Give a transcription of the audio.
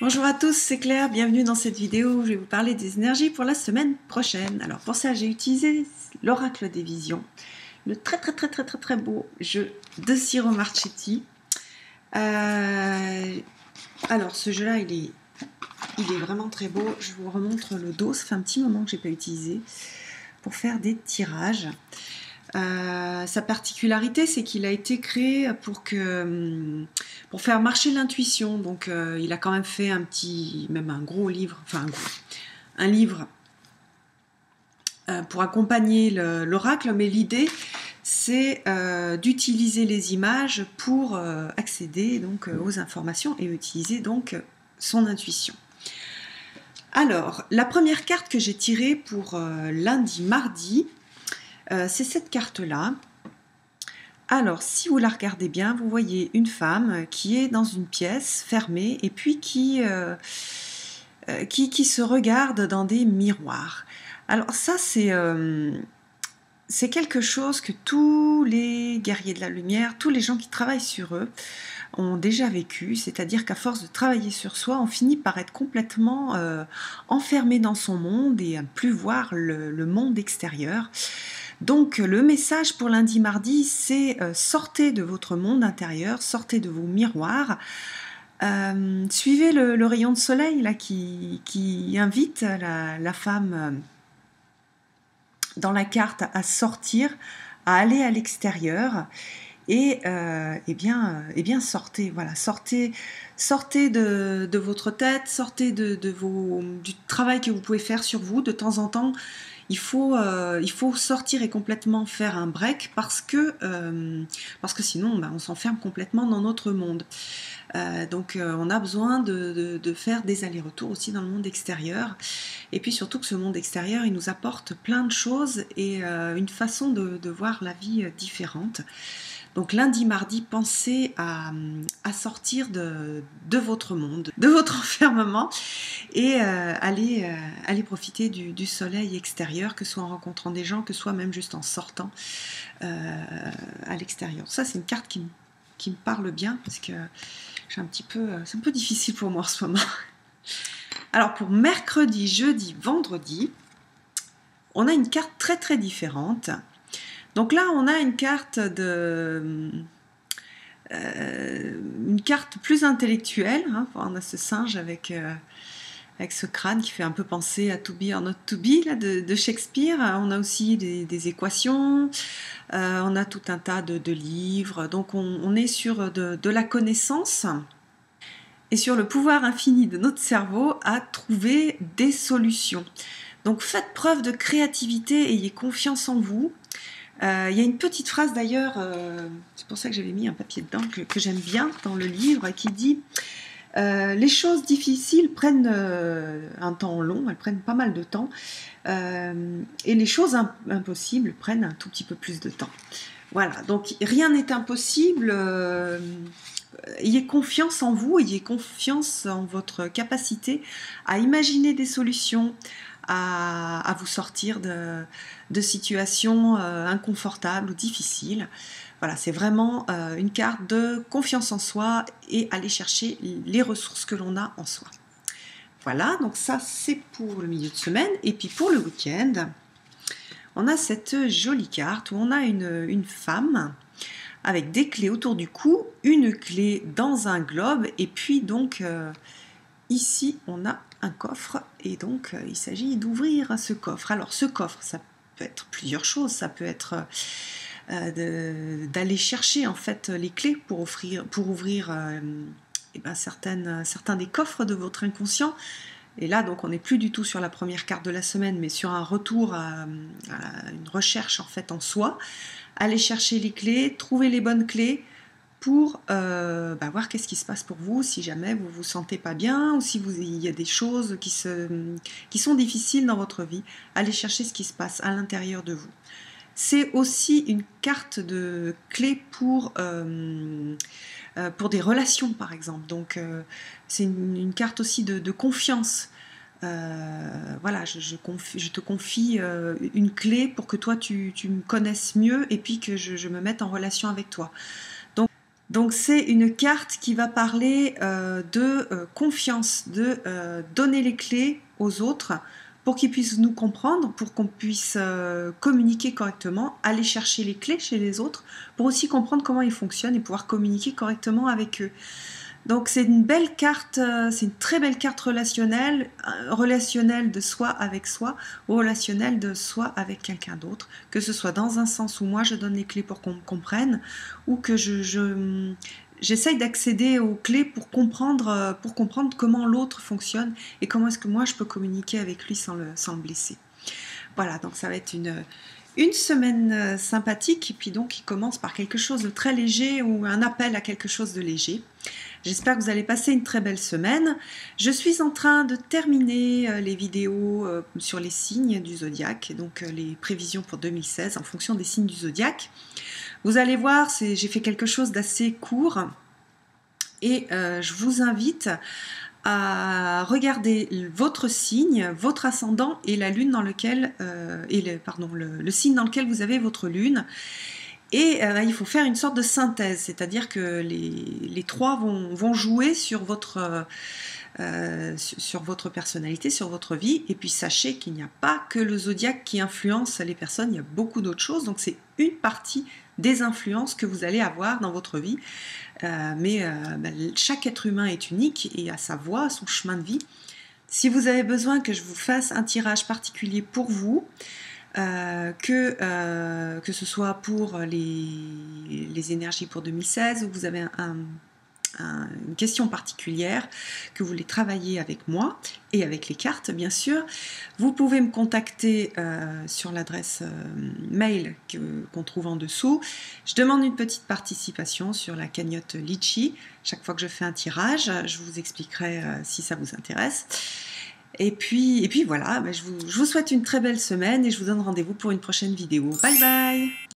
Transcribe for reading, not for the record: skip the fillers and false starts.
Bonjour à tous, c'est Claire, bienvenue dans cette vidéo où je vais vous parler des énergies pour la semaine prochaine. Alors pour ça, j'ai utilisé l'Oracle des Visions, le très beau jeu de Ciro Marchetti. Alors ce jeu-là, il est vraiment très beau. Je vous remontre le dos, ça fait un petit moment que je n'ai pas utilisé pour faire des tirages. Sa particularité, c'est qu'il a été créé pour faire marcher l'intuition. Donc, il a quand même fait même un gros livre, enfin un livre pour accompagner l'oracle. Mais l'idée, c'est d'utiliser les images pour accéder donc aux informations et utiliser donc son intuition. Alors, la première carte que j'ai tirée pour lundi-mardi, c'est cette carte-là. Alors, si vous la regardez bien, vous voyez une femme qui est dans une pièce fermée et puis qui se regarde dans des miroirs. Alors ça, c'est quelque chose que tous les guerriers de la lumière, tous les gens qui travaillent sur eux, ont déjà vécu, c'est-à-dire qu'à force de travailler sur soi, on finit par être complètement enfermé dans son monde et à ne plus voir le monde extérieur. Donc le message pour lundi-mardi, c'est sortez de votre monde intérieur, sortez de vos miroirs, suivez le rayon de soleil là, qui invite la femme dans la carte à sortir, à aller à l'extérieur et bien sortez, voilà, sortez de votre tête, sortez du travail que vous pouvez faire sur vous de temps en temps. Il faut sortir et complètement faire un break parce que sinon on s'enferme complètement dans notre monde. Donc on a besoin de faire des allers-retours aussi dans le monde extérieur. Et puis surtout que ce monde extérieur, il nous apporte plein de choses et une façon de voir la vie différente. Donc lundi, mardi, pensez à sortir de votre monde, de votre enfermement et allez profiter du soleil extérieur, que ce soit en rencontrant des gens, que ce soit même juste en sortant à l'extérieur. Ça, c'est une carte qui me parle bien parce que c'est un peu difficile pour moi en ce moment. Alors pour mercredi, jeudi, vendredi, on a une carte très différente. Donc là, on a une carte plus intellectuelle. Hein. On a ce singe avec ce crâne qui fait un peu penser à To Be or Not To Be là, de Shakespeare. On a aussi des équations. On a tout un tas de livres. Donc on est sur de la connaissance et sur le pouvoir infini de notre cerveau à trouver des solutions. Donc faites preuve de créativité, ayez confiance en vous. Il y a une petite phrase d'ailleurs, c'est pour ça que j'avais mis un papier dedans, que j'aime bien dans le livre, qui dit les choses difficiles prennent un temps long, elles prennent pas mal de temps, et les choses impossibles prennent un tout petit peu plus de temps. Voilà, donc rien n'est impossible. Ayez confiance en vous, ayez confiance en votre capacité à imaginer des solutions, à vous sortir de situations inconfortables ou difficiles. Voilà, c'est vraiment une carte de confiance en soi et aller chercher les ressources que l'on a en soi. Voilà, donc ça c'est pour le milieu de semaine. Et puis pour le week-end, on a cette jolie carte où on a une femme avec des clés autour du cou, une clé dans un globe, et puis donc ici on a un coffre, et donc il s'agit d'ouvrir ce coffre. Alors ce coffre, ça peut être plusieurs choses, ça peut être d'aller chercher en fait les clés pour ouvrir certains des coffres de votre inconscient. Et là, donc, on n'est plus du tout sur la première carte de la semaine, mais sur un retour à une recherche en fait en soi. Aller chercher les clés, trouver les bonnes clés pour voir qu'est-ce qui se passe pour vous, si jamais vous vous sentez pas bien ou si il y a des choses qui sont difficiles dans votre vie. Allez chercher ce qui se passe à l'intérieur de vous. C'est aussi une carte de clé pour des relations, par exemple. Donc, c'est une carte aussi de confiance. Voilà, je te confie une clé pour que toi, tu me connaisses mieux et puis que je me mette en relation avec toi. Donc, Donc c'est une carte qui va parler de confiance, de donner les clés aux autres pour qu'ils puissent nous comprendre, pour qu'on puisse communiquer correctement, aller chercher les clés chez les autres, pour aussi comprendre comment ils fonctionnent et pouvoir communiquer correctement avec eux. Donc c'est une belle carte, c'est une très belle carte relationnelle, relationnelle de soi avec soi, ou relationnelle de soi avec quelqu'un d'autre, que ce soit dans un sens où moi je donne les clés pour qu'on me comprenne, ou que j'essaye d'accéder aux clés pour comprendre comment l'autre fonctionne et comment est-ce que moi je peux communiquer avec lui sans le blesser. Voilà, donc ça va être une semaine sympathique, et puis donc il commence par quelque chose de très léger ou un appel à quelque chose de léger. J'espère que vous allez passer une très belle semaine. Je suis en train de terminer les vidéos sur les signes du zodiaque, donc les prévisions pour 2016 en fonction des signes du zodiaque. Vous allez voir, j'ai fait quelque chose d'assez court et je vous invite à regarder votre signe, votre ascendant et la lune dans lequel, le signe dans lequel vous avez votre lune. Et il faut faire une sorte de synthèse, c'est-à-dire que les trois vont jouer sur votre personnalité, sur votre vie. Et puis sachez qu'il n'y a pas que le zodiaque qui influence les personnes, il y a beaucoup d'autres choses. Donc c'est une partie des influences que vous allez avoir dans votre vie. Chaque être humain est unique et a sa voie, son chemin de vie. Si vous avez besoin que je vous fasse un tirage particulier pour vous, que ce soit pour les énergies pour 2016, ou vous avez une question particulière que vous voulez travailler avec moi et avec les cartes bien sûr, vous pouvez me contacter sur l'adresse mail qu'on trouve en dessous. Je demande une petite participation sur la cagnotte Litchi. Chaque fois que je fais un tirage, je vous expliquerai si ça vous intéresse. Et puis voilà, je vous souhaite une très belle semaine et je vous donne rendez-vous pour une prochaine vidéo. Bye bye!